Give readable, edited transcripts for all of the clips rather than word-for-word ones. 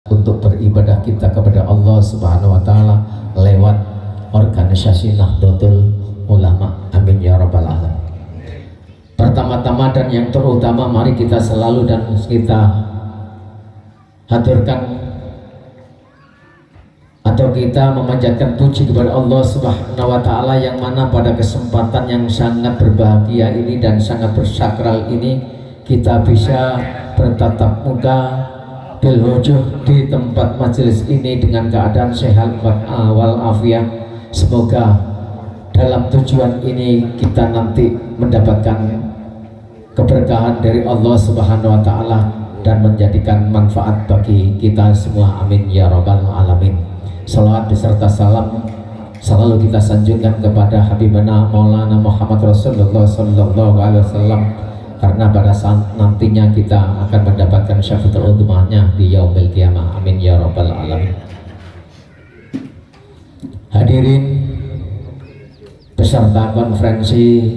untuk beribadah kita kepada Allah Subhanahu wa taala lewat organisasi Nahdlatul Ulama. Amin ya rabbal alamin. Pertama-tama dan yang terutama, mari kita selalu dan kita haturkan atau kita memanjatkan puji kepada Allah Subhanahu wa taala, yang mana pada kesempatan yang sangat berbahagia ini dan sangat bersakral ini kita bisa bertatap muka bil wujuh di tempat majelis ini dengan keadaan sehat wal afiat. Semoga dalam tujuan ini kita nanti mendapatkan keberkahan dari Allah Subhanahu wa taala dan menjadikan manfaat bagi kita semua. Amin ya rabbal alamin. Salawat beserta salam selalu kita sanjungkan kepada Habibana Maulana Muhammad Rasulullah sallallahu alaihi wasallam, karena pada saat nantinya kita akan mendapatkan syafaatul udzmanya di yaumil qiyamah. Amin ya rabbal alamin. Hadirin peserta konferensi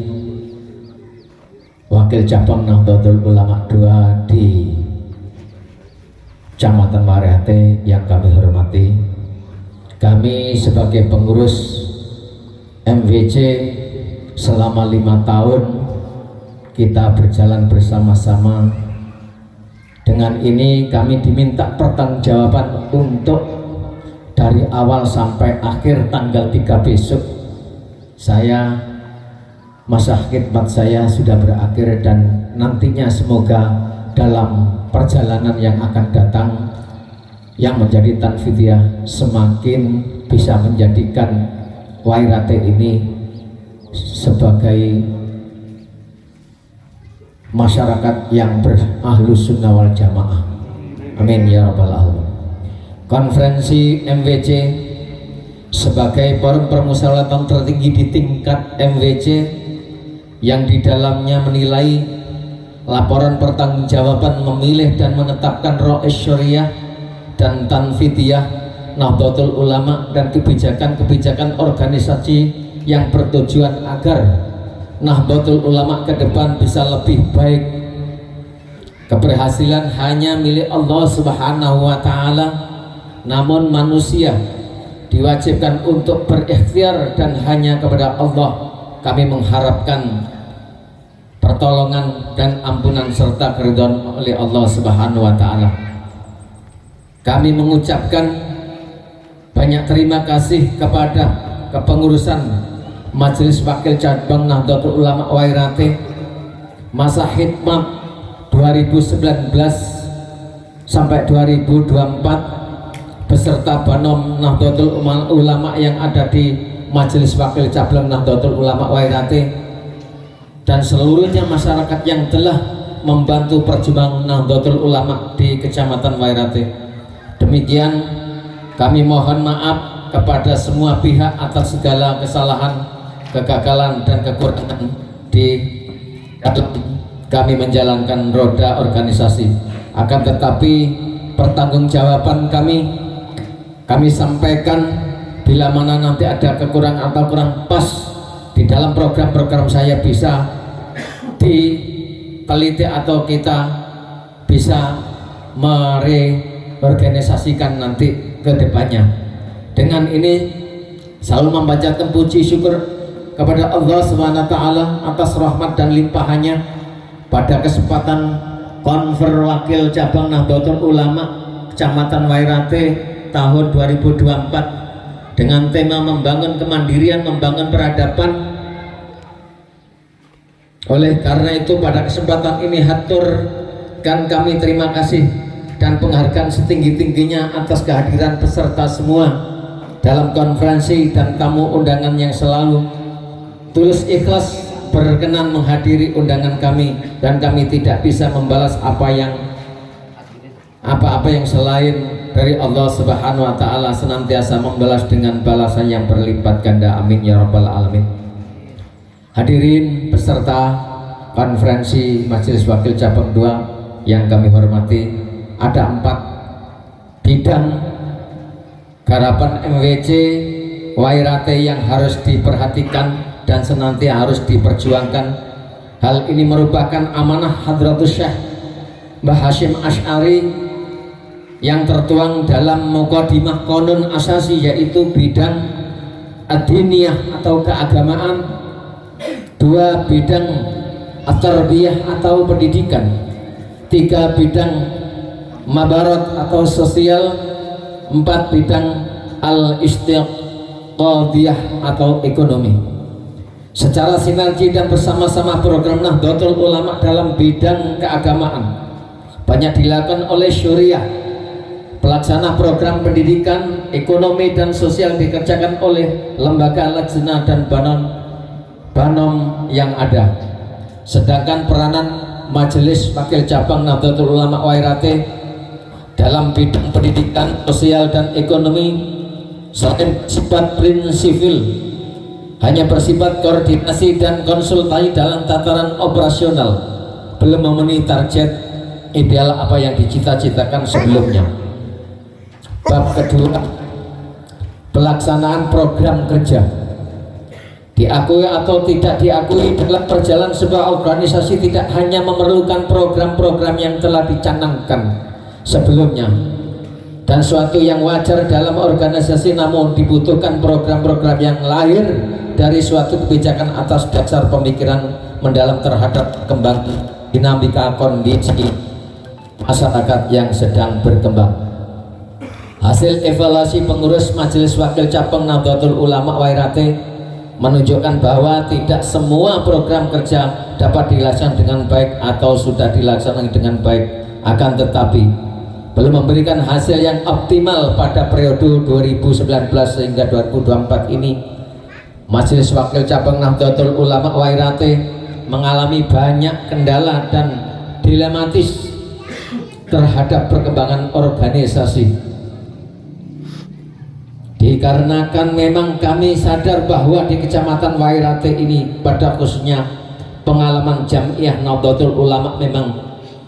Wakil Cabang Nahdlatul Ulama II di Kecamatan Wairate yang kami hormati, kami sebagai pengurus MWC selama 5 tahun kita berjalan bersama-sama. Dengan ini kami diminta pertanggungjawaban untuk dari awal sampai akhir tanggal 3 besok masa khidmat saya sudah berakhir, dan nantinya semoga dalam perjalanan yang akan datang yang menjadi tanfidiyah semakin bisa menjadikan Wairate ini sebagai masyarakat yang berahlus sunnah wal jamaah. Amin ya rabbal alamin. Konferensi MWC sebagai forum permusyawaratan tertinggi di tingkat MWC yang di dalamnya menilai laporan pertanggungjawaban memilih dan menetapkan Ro'is Syariah dan Tanfidiyah Nahdlatul Ulama dan kebijakan-kebijakan organisasi yang bertujuan agar Nahdlatul Ulama ke depan bisa lebih baik. Keberhasilan hanya milik Allah Subhanahu wa taala, namun manusia diwajibkan untuk berikhtiar, dan hanya kepada Allah kami mengharapkan pertolongan dan ampunan serta keridhaan oleh Allah Subhanahu wa taala. Kami mengucapkan banyak terima kasih kepada kepengurusan Majelis Wakil Cabang Nahdlatul Ulama Wairate masa khidmat 2019 sampai 2024 beserta Banom Nahdlatul Ulama yang ada di Majelis Wakil Cabang Nahdlatul Ulama Wairate dan seluruhnya masyarakat yang telah membantu perjuangan Nahdlatul Ulama di Kecamatan Wairate. Demikian kami mohon maaf kepada semua pihak atas segala kesalahan, kegagalan dan kekurangan di kami menjalankan roda organisasi. Akan tetapi pertanggungjawaban kami sampaikan bila mana nanti ada kekurangan atau kurang pas di dalam program-program saya bisa diteliti atau kita bisa mereorganisasikan nanti ke depannya. Dengan ini selalu membacakan puji syukur kepada Allah Subhanahu wa taala atas rahmat dan limpahannya pada kesempatan konfer Wakil Cabang Nahdlatul Ulama Kecamatan Wairate tahun 2024 dengan tema membangun kemandirian, membangun peradaban. Oleh karena itu pada kesempatan ini haturkan kami terima kasih dan penghargaan setinggi-tingginya atas kehadiran peserta semua dalam konferensi dan tamu undangan yang selalu tulus ikhlas berkenan menghadiri undangan kami, dan kami tidak bisa membalas apa-apa yang selain dari Allah Subhanahu wa taala, senantiasa membalas dengan balasan yang berlipat ganda. Amin ya rabbal alamin. Hadirin peserta konferensi Majelis Wakil Cabang II yang kami hormati, ada 4 bidang garapan MWC Wairate yang harus diperhatikan dan senantiasa harus diperjuangkan. Hal ini merupakan amanah Hadratus Syekh Mbah Hasyim Asy'ari yang tertuang dalam Muqaddimah Qanun Asasi, yaitu bidang ad-diniyah atau keagamaan, 2 bidang at-tarbiyah atau pendidikan, 3 bidang mabarat atau sosial, 4 bidang al-istiqadiyah atau ekonomi. Secara sinergi dan bersama-sama program Nahdlatul Ulama dalam bidang keagamaan banyak dilakukan oleh Syuriah. Pelaksana program pendidikan, ekonomi dan sosial dikerjakan oleh lembaga lajnah dan banom yang ada. Sedangkan peranan Majelis Wakil Cabang Nahdlatul Ulama Wairate dalam bidang pendidikan, sosial dan ekonomi selain sifat prinsipil, hanya bersifat koordinasi dan konsultasi dalam tataran operasional, belum memenuhi target ideal apa yang dicita-citakan sebelumnya. Bab kedua, pelaksanaan program kerja. Diakui atau tidak diakui, dalam perjalanan sebuah organisasi tidak hanya memerlukan program-program yang telah dicanangkan sebelumnya dan suatu yang wajar dalam organisasi, namun dibutuhkan program-program yang lahir dari suatu kebijakan atas dasar pemikiran mendalam terhadap kembang dinamika kondisi masyarakat yang sedang berkembang. Hasil evaluasi pengurus Majelis Wakil Cabang Nahdlatul Ulama Wairate menunjukkan bahwa tidak semua program kerja dapat dilaksanakan dengan baik atau sudah dilaksanakan dengan baik, akan tetapi belum memberikan hasil yang optimal pada periode 2019 hingga 2024 ini. Majelis Wakil Cabang Nahdlatul Ulama Wairate mengalami banyak kendala dan dilematis terhadap perkembangan organisasi. Dikarenakan memang kami sadar bahwa di Kecamatan Wairate ini pada khususnya pengalaman Jamiah Nahdlatul Ulama memang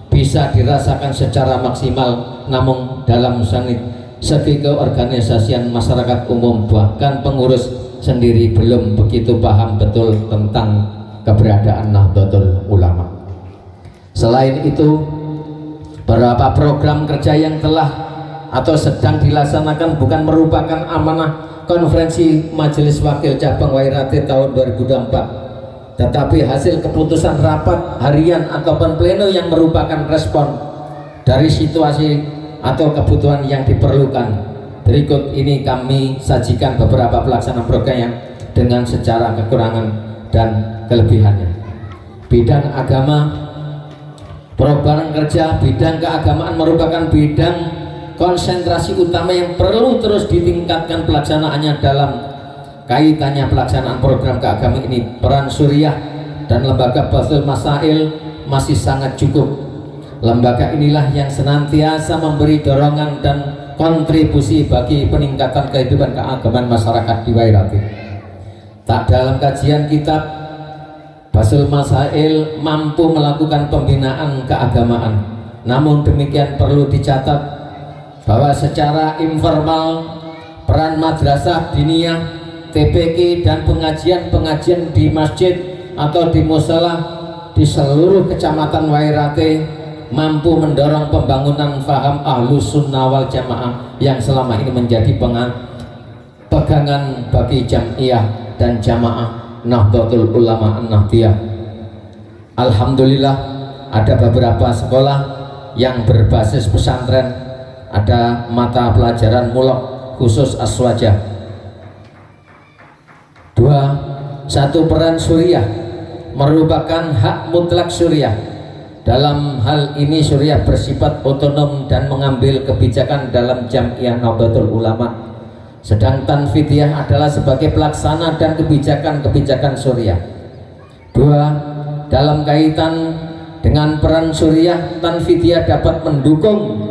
bisa dirasakan secara maksimal, namun dalam segi keorganisasian masyarakat umum bahkan pengurus sendiri belum begitu paham betul tentang keberadaan Nahdlatul Ulama. Selain itu, beberapa program kerja yang telah atau sedang dilaksanakan bukan merupakan amanah konferensi Majelis Wakil Cabang Wairate tahun 2024, tetapi hasil keputusan rapat harian ataupun pleno yang merupakan respon dari situasi atau kebutuhan yang diperlukan. Berikut ini kami sajikan beberapa pelaksanaan program yang dengan secara kekurangan dan kelebihannya. Bidang agama, program kerja bidang keagamaan merupakan bidang konsentrasi utama yang perlu terus ditingkatkan pelaksanaannya. Dalam kaitannya pelaksanaan program keagamaan ini, peran Suriah dan lembaga Bathul Masail masih sangat cukup. Lembaga inilah yang senantiasa memberi dorongan dan kontribusi bagi peningkatan kehidupan keagamaan masyarakat di Wairate. Tak dalam kajian kitab Bathul Masail mampu melakukan pembinaan keagamaan, namun demikian perlu dicatat bahwa secara informal peran madrasah diniyah, TPQ dan pengajian-pengajian di masjid atau di musala di seluruh Kecamatan Wairate mampu mendorong pembangunan faham Ahlus Sunnah wal Jamaah yang selama ini menjadi pegangan bagi Jamiah dan Jamaah Nahdlatul Ulama An-Nahdiyah. Alhamdulillah, ada beberapa sekolah yang berbasis pesantren, ada mata pelajaran mulak khusus aswajah. 2. Satu, peran Suriah merupakan hak mutlak Suriah. Dalam hal ini Suriah bersifat otonom dan mengambil kebijakan dalam Jamiah Nahdlatul Ulama, sedang Tanfidiyah adalah sebagai pelaksana dan kebijakan-kebijakan Suriah. 2. Dalam kaitan dengan peran Suriah, Tanfidiyah dapat mendukung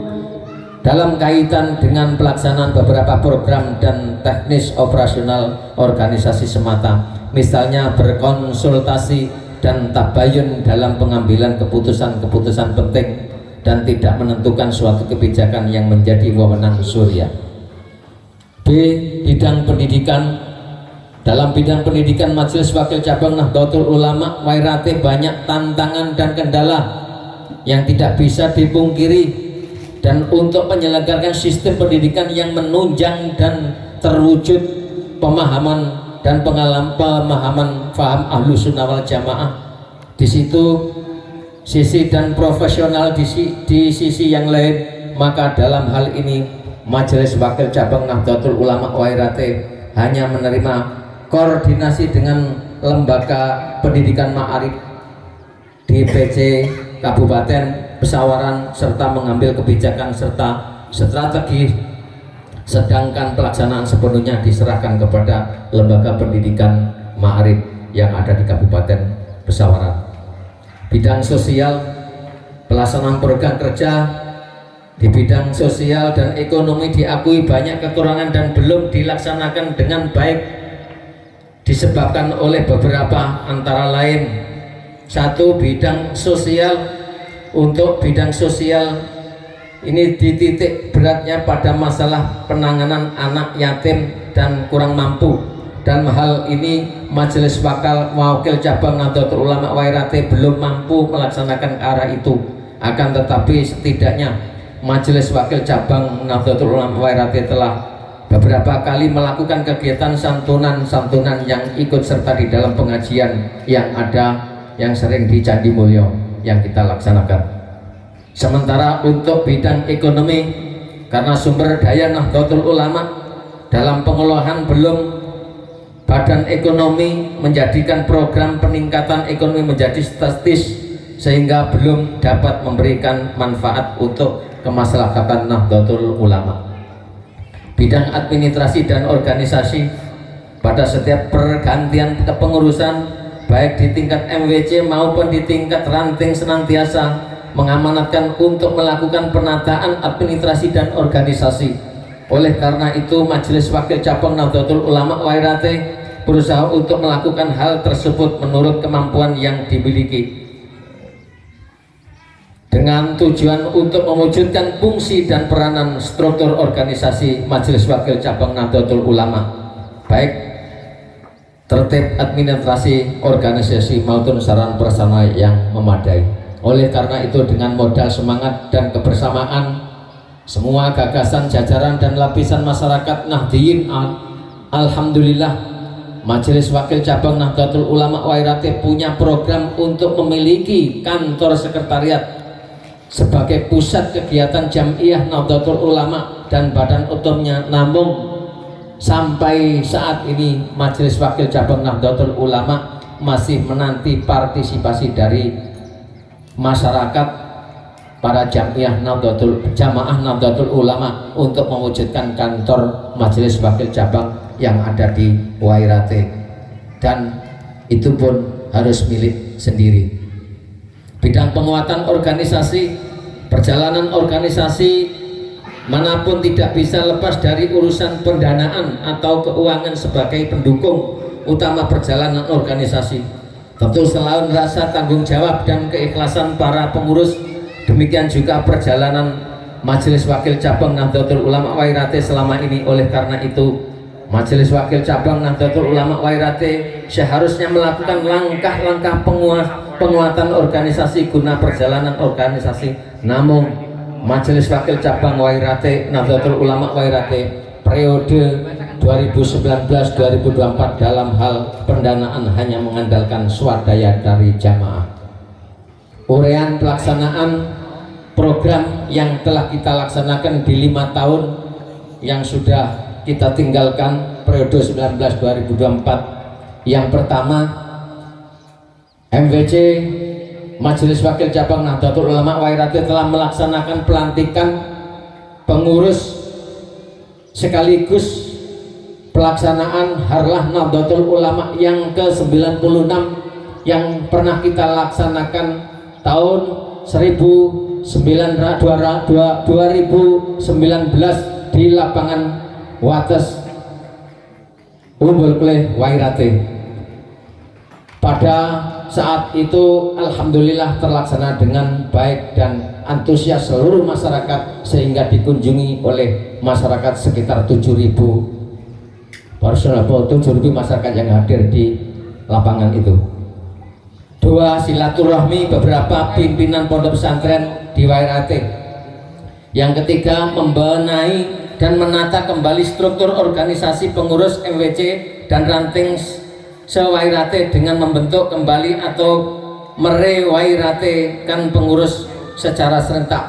dalam kaitan dengan pelaksanaan beberapa program dan teknis operasional organisasi semata, misalnya berkonsultasi dan tabayun dalam pengambilan keputusan-keputusan penting dan tidak menentukan suatu kebijakan yang menjadi wewenang Suriah. B. Bidang pendidikan. Dalam bidang pendidikan, Majelis Wakil Cabang Nahdlatul Ulama Wairate banyak tantangan dan kendala yang tidak bisa dipungkiri dan untuk menyelenggarakan sistem pendidikan yang menunjang dan terwujud pemahaman dan pemahaman faham Ahlus Sunnah wal Jamaah. Di situ sisi dan profesional di sisi yang lain. Maka dalam hal ini Majelis Wakil Cabang Nahdlatul Ulama Wairate hanya menerima koordinasi dengan lembaga pendidikan Ma'arif di PC Kabupaten Pesawaran serta mengambil kebijakan serta strategi, sedangkan pelaksanaan sepenuhnya diserahkan kepada lembaga pendidikan Ma'arif yang ada di Kabupaten Pesawaran. Bidang sosial, pelaksanaan program kerja di bidang sosial dan ekonomi diakui banyak kekurangan dan belum dilaksanakan dengan baik, disebabkan oleh beberapa, antara lain: satu, bidang sosial. Untuk bidang sosial ini dititik beratnya pada masalah penanganan anak yatim dan kurang mampu, dan hal ini Majelis Wakil Cabang Nahdlatul Ulama Wairate belum mampu melaksanakan arah itu. Akan tetapi setidaknya Majelis Wakil Cabang Nahdlatul Ulama Wairate telah beberapa kali melakukan kegiatan santunan yang ikut serta di dalam pengajian yang sering di Candi Mulyo yang kita laksanakan. Sementara untuk bidang ekonomi, karena sumber daya Nahdlatul Ulama dalam pengelolaan belum, Badan Ekonomi menjadikan program peningkatan ekonomi menjadi statis sehingga belum dapat memberikan manfaat untuk kemaslahatan Nahdlatul Ulama. Bidang administrasi dan organisasi, pada setiap pergantian kepengurusan baik di tingkat MWC maupun di tingkat ranting senantiasa mengamanatkan untuk melakukan penataan administrasi dan organisasi. Oleh karena itu Majelis Wakil Cabang Nahdlatul Ulama Wairate berusaha untuk melakukan hal tersebut menurut kemampuan yang dimiliki, dengan tujuan untuk mewujudkan fungsi dan peranan struktur organisasi Majelis Wakil Cabang Nahdlatul Ulama, baik tertib administrasi organisasi maupun sarana prasarana yang memadai. Oleh karena itu, dengan modal semangat dan kebersamaan semua gagasan jajaran dan lapisan masyarakat Nahdliyin, alhamdulillah Majelis Wakil Cabang Nahdlatul Ulama Wairate punya program untuk memiliki kantor sekretariat sebagai pusat kegiatan Jamiah Nahdlatul Ulama dan badan otomnya. Namun sampai saat ini Majelis Wakil Cabang Nahdlatul Ulama masih menanti partisipasi dari masyarakat, para Jamiah Jamaah Nahdlatul Ulama untuk mewujudkan kantor Majelis Wakil Cabang yang ada di Wairate, dan itu pun harus milik sendiri. Bidang penguatan organisasi, perjalanan organisasi manapun tidak bisa lepas dari urusan pendanaan atau keuangan sebagai pendukung utama perjalanan organisasi. Tentu selain rasa tanggung jawab dan keikhlasan para pengurus, demikian juga perjalanan Majelis Wakil Cabang Nahdlatul Ulama Wairate selama ini. Oleh karena itu Majelis Wakil Cabang Nahdlatul Ulama Wairate seharusnya melakukan langkah-langkah penguatan organisasi guna perjalanan organisasi. Namun Majelis Wakil Cabang Wairate Nahdlatul Ulama Wairate periode 2019-2024 dalam hal pendanaan hanya mengandalkan swadaya dari jamaah. Uraian pelaksanaan program yang telah kita laksanakan di 5 tahun yang sudah kita tinggalkan periode 19-2024. Yang pertama, MWC Majelis Wakil Cabang Nahdlatul Ulama Wairate telah melaksanakan pelantikan pengurus sekaligus pelaksanaan Harlah Nahdlatul Ulama yang ke-96 yang pernah kita laksanakan tahun 2019 di lapangan Wates Umbul Kleh Wairate. Pada saat itu alhamdulillah terlaksana dengan baik dan antusias seluruh masyarakat sehingga dikunjungi oleh masyarakat sekitar 7.000 masyarakat yang hadir di lapangan itu. 2. Silaturahmi beberapa pimpinan pondok pesantren di Wairate. Yang ketiga, membenahi dan menata kembali struktur organisasi pengurus MWC dan ranting sewairate dengan membentuk kembali atau merewairatekan pengurus secara serentak.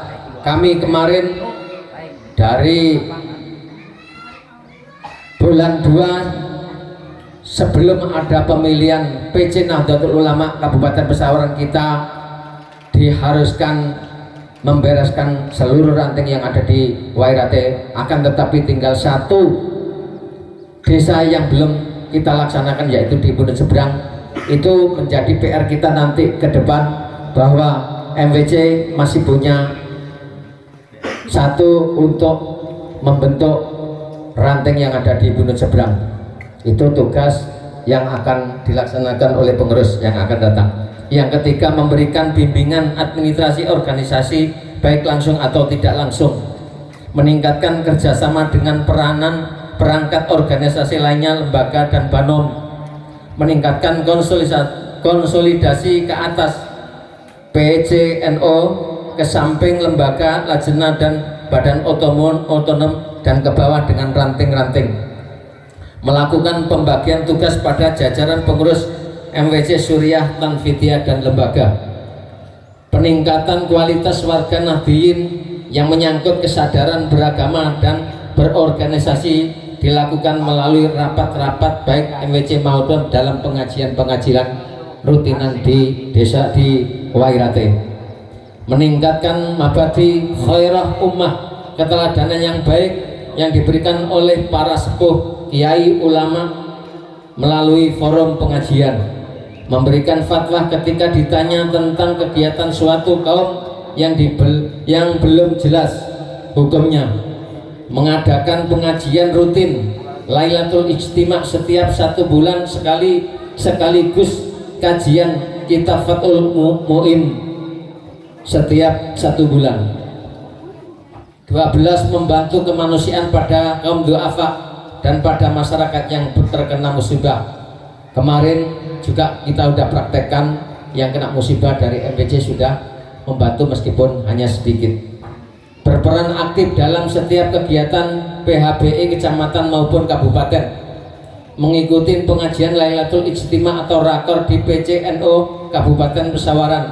Kami kemarin dari bulan 2 sebelum ada pemilihan PC Nahdlatul Ulama Kabupaten Pesawaran, kita diharuskan membereskan seluruh ranting yang ada di Wairate. Akan tetapi tinggal satu desa yang belum kita laksanakan, yaitu di Bunut Seberang. Itu menjadi PR kita nanti ke depan, bahwa MWC masih punya satu untuk membentuk ranting yang ada di Bunut Seberang. Itu tugas yang akan dilaksanakan oleh pengurus yang akan datang. Yang ketiga, memberikan bimbingan administrasi organisasi baik langsung atau tidak langsung, meningkatkan kerjasama dengan peranan perangkat organisasi lainnya, lembaga dan banom, meningkatkan konsolidasi ke atas PCNO ke samping lembaga, lajena dan badan otonom dan ke bawah dengan ranting-ranting, melakukan pembagian tugas pada jajaran pengurus MWC Suriah, Tanfidiyah dan lembaga, peningkatan kualitas warga Nahdliyin yang menyangkut kesadaran beragama dan berorganisasi dilakukan melalui rapat-rapat baik MWC maupun dalam pengajian-pengajian rutinan di desa di Wairate, meningkatkan mabadi khairah ummah, keteladanan yang baik yang diberikan oleh para sepuh kiai ulama melalui forum pengajian, memberikan fatwa ketika ditanya tentang kegiatan suatu kaum yang belum jelas hukumnya, mengadakan pengajian rutin Lailatul Ijtima setiap 1 bulan sekali, sekaligus kajian kitab Fathul Mu'in setiap 1 bulan. 12, membantu kemanusiaan pada kaum du'afa dan pada masyarakat yang terkena musibah. Kemarin juga kita sudah praktekkan, yang kena musibah dari MWC sudah membantu meskipun hanya sedikit. Berperan aktif dalam setiap kegiatan PHBI kecamatan maupun kabupaten, mengikuti pengajian Lailatul Ijtima atau rakor di PCNO Kabupaten Pesawaran,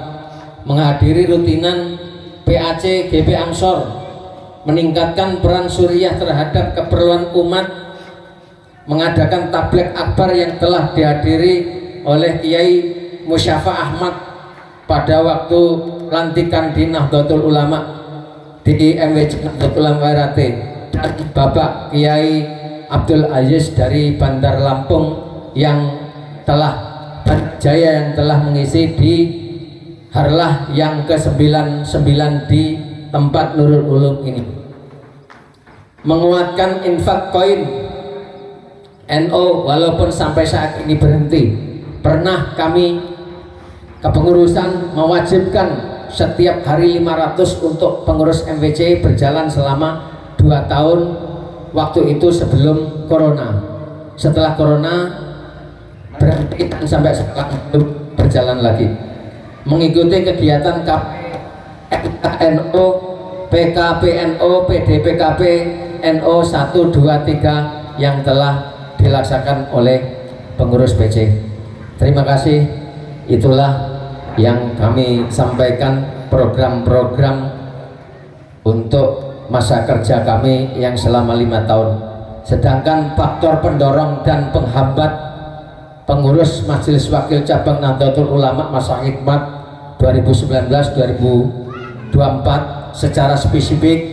menghadiri rutinan PAC GP Ansor, meningkatkan peran Suriah terhadap keperluan umat, mengadakan tabligh akbar yang telah dihadiri oleh Kiai Musyafa Ahmad pada waktu lantikan di Nahdlatul Ulama di MWC Nahdlatul Ulama Wairate, dan Bapak Kiai Abdul Aziz dari Bandar Lampung yang telah Jaya yang telah mengisi di Harlah yang ke-99 di tempat Nurul Ulum ini, menguatkan infak koin NO walaupun sampai saat ini berhenti. Pernah kami kepengurusan mewajibkan setiap hari 500 untuk pengurus MWC berjalan selama 2 tahun, waktu itu sebelum corona. Setelah corona berhenti dan sampai sekarang itu berjalan lagi, mengikuti kegiatan KPNO, PKPNO, PDPKP, NO 1, 2, 3 yang telah dilaksanakan oleh pengurus PC. Terima kasih. Itulah yang kami sampaikan, program-program untuk masa kerja kami yang selama 5 tahun. Sedangkan faktor pendorong dan penghambat pengurus Majelis Wakil Cabang Nahdlatul Ulama masa hikmat 2019-2024 secara spesifik,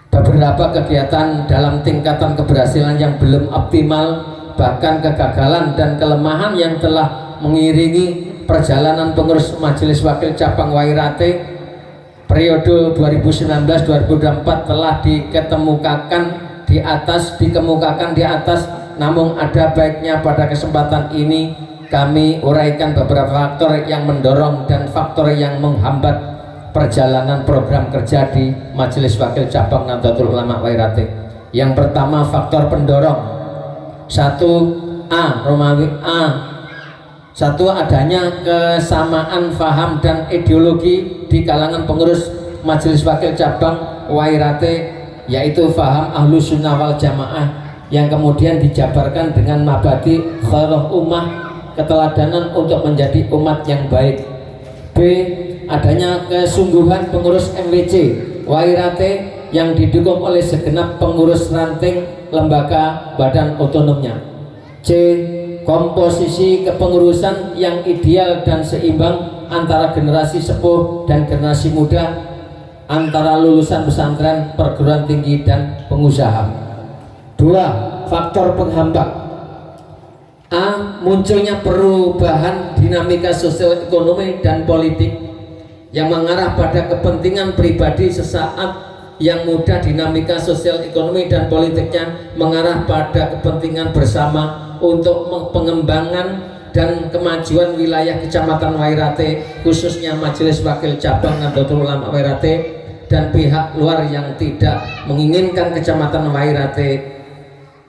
beberapa kegiatan dalam tingkatan keberhasilan yang belum optimal, bahkan kegagalan dan kelemahan yang telah mengiringi perjalanan pengurus Majelis Wakil Cabang Wairate periode 2019-2024 telah dikemukakan di atas. Namun ada baiknya pada kesempatan ini kami uraikan beberapa faktor yang mendorong dan faktor yang menghambat perjalanan program kerja di Majelis Wakil Cabang Nahdlatul Ulama Wairate. Yang pertama, faktor pendorong. 1A, Romawi A. 1, adanya kesamaan faham dan ideologi di kalangan pengurus Majelis Wakil Cabang Wairate, yaitu faham Ahlus Sunnah wal Jamaah yang kemudian dijabarkan dengan mabadi khairul ummah, keteladanan untuk menjadi umat yang baik. B. Adanya kesungguhan pengurus MWC Wairate yang didukung oleh segenap pengurus ranting lembaga badan otonomnya. C. Komposisi kepengurusan yang ideal dan seimbang antara generasi sepuh dan generasi muda, antara lulusan pesantren, perguruan tinggi, dan pengusaha. 2. Faktor penghambat. A. Munculnya perubahan dinamika sosial ekonomi dan politik yang mengarah pada kepentingan pribadi sesaat. Yang muda dinamika sosial ekonomi dan politiknya mengarah pada kepentingan bersama untuk pengembangan dan kemajuan wilayah Kecamatan Wairate, khususnya Majelis Wakil Cabang Nahdlatul Ulama Wairate dan pihak luar yang tidak menginginkan Kecamatan Wairate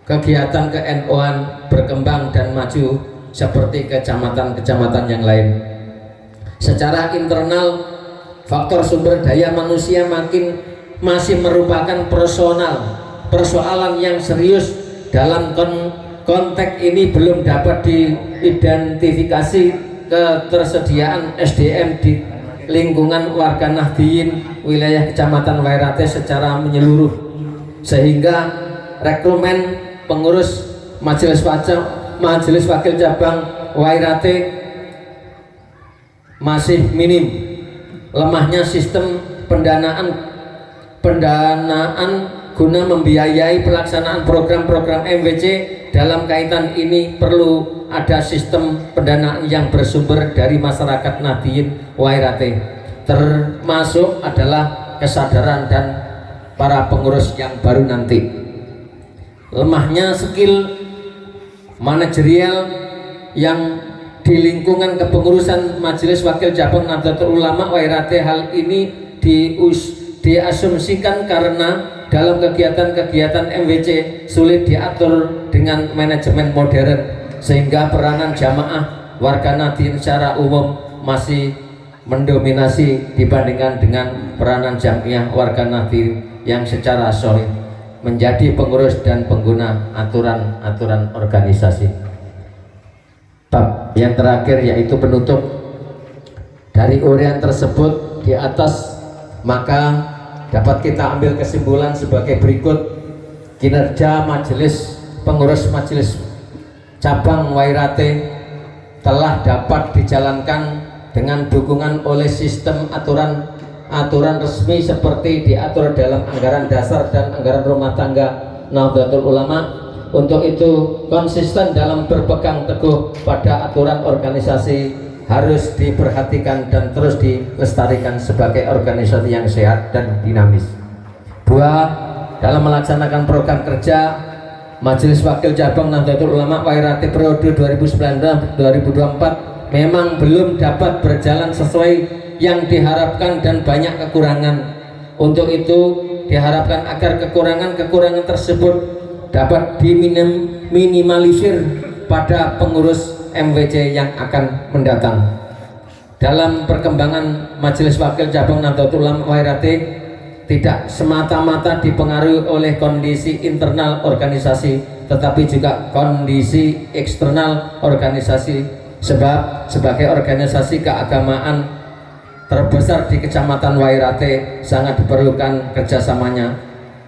kegiatan ke-NU-an berkembang dan maju seperti kecamatan-kecamatan yang lain. Secara internal, faktor sumber daya manusia masih merupakan persoalan yang serius. Dalam konteks ini belum dapat diidentifikasi ketersediaan SDM di lingkungan warga Nahdliyin wilayah Kecamatan Wairate secara menyeluruh, sehingga rekrutmen pengurus Majelis Wakil Cabang Wairate masih minim. Lemahnya sistem pendanaan guna membiayai pelaksanaan program-program MWC. Dalam kaitan ini perlu ada sistem pendanaan yang bersumber dari masyarakat Nahdliyin Wairate, termasuk adalah kesadaran dan para pengurus yang baru nanti. Lemahnya skill manajerial yang di lingkungan kepengurusan Majelis Wakil Cabang Nahdlatul Ulama Wairate. Hal ini diasumsikan karena dalam kegiatan-kegiatan MWC sulit diatur dengan manajemen modern, sehingga peranan jamaah warga Nahdliyin secara umum masih mendominasi dibandingkan dengan peranan jamiah warga Nahdliyin yang secara solid menjadi pengurus dan pengguna aturan-aturan organisasi. Bab yang terakhir yaitu penutup. Dari uraian tersebut di atas, maka dapat kita ambil kesimpulan sebagai berikut. Kinerja pengurus Majelis Cabang Wairate telah dapat dijalankan dengan dukungan oleh sistem aturan resmi seperti diatur dalam anggaran dasar dan anggaran rumah tangga Nahdlatul Ulama. Untuk itu, konsisten dalam berpegang teguh pada aturan organisasi harus diperhatikan dan terus dilestarikan sebagai organisasi yang sehat dan dinamis. 2. Dalam melaksanakan program kerja Majelis Wakil Cabang Nahdlatul Ulama Wairate periode 2019-2024 memang belum dapat berjalan sesuai yang diharapkan dan banyak kekurangan. Untuk itu diharapkan agar kekurangan tersebut dapat diminimalisir pada pengurus MWC yang akan mendatang. Dalam perkembangan Majelis Wakil Cabang Nahdlatul Ulama Wairate tidak semata-mata dipengaruhi oleh kondisi internal organisasi, tetapi juga kondisi eksternal organisasi, sebab sebagai organisasi keagamaan terbesar di Kecamatan Wairate sangat diperlukan kerjasamanya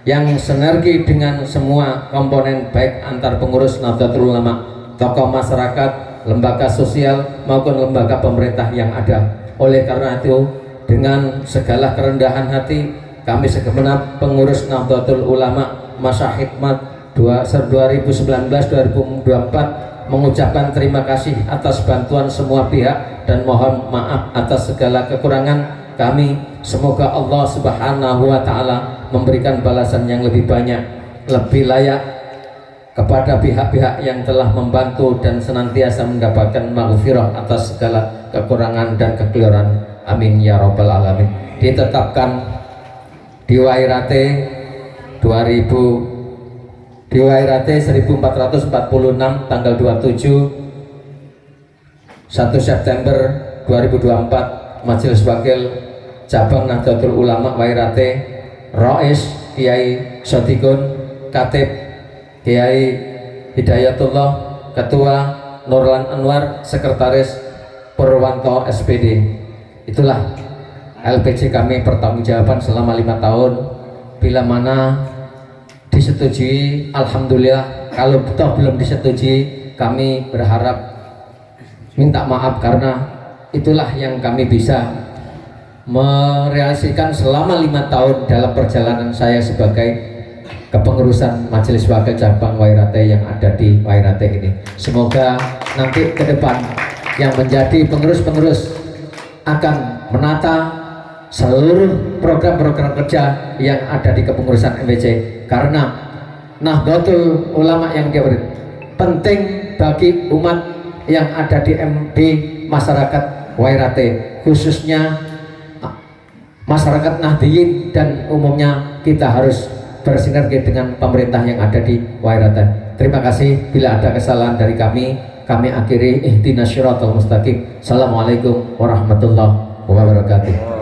yang sinergi dengan semua komponen, baik antar pengurus Nahdlatul Ulama, tokoh masyarakat, lembaga sosial maupun lembaga pemerintah yang ada. Oleh karena itu, dengan segala kerendahan hati, kami segenap pengurus Nahdlatul Ulama masa khidmat 2019-2024 mengucapkan terima kasih atas bantuan semua pihak dan mohon maaf atas segala kekurangan kami. Semoga Allah Subhanahu wa Ta'ala memberikan balasan yang lebih banyak, lebih layak kepada pihak-pihak yang telah membantu dan senantiasa mendapatkan maghfirah atas segala kekurangan dan kekeliruan. Amin ya rabbal alamin. Ditetapkan di Wairate 1446 tanggal 27 1 September 2024 Majelis Wakil cabang Nahdlatul Ulama Wairate, Rais Kiai Sotikun, Katib Kiai Hidayatullah, Ketua Nurlan Anwar, Sekretaris Purwanto SPD. Itulah LPC kami pertanggungjawaban selama 5 tahun. Bila mana disetujui, alhamdulillah. Kalau toh belum disetujui, kami berharap minta maaf karena itulah yang kami bisa merealisasikan selama 5 tahun dalam perjalanan saya sebagai kepengurusan Majelis Wakil Cabang Wairate yang ada di Wairate ini. Semoga nanti ke depan yang menjadi pengurus-pengurus akan menata seluruh program-program kerja yang ada di kepengurusan MWC, karena Nahdlatul Ulama yang dia penting bagi umat yang ada di masyarakat Wairate, khususnya masyarakat Nahdiyin, dan umumnya kita harus bersinergi dengan pemerintah yang ada di Wairate. Terima kasih. Bila ada kesalahan dari kami akhiri. Ihdinas syiratal mustaqim. Assalamualaikum warahmatullahi wabarakatuh.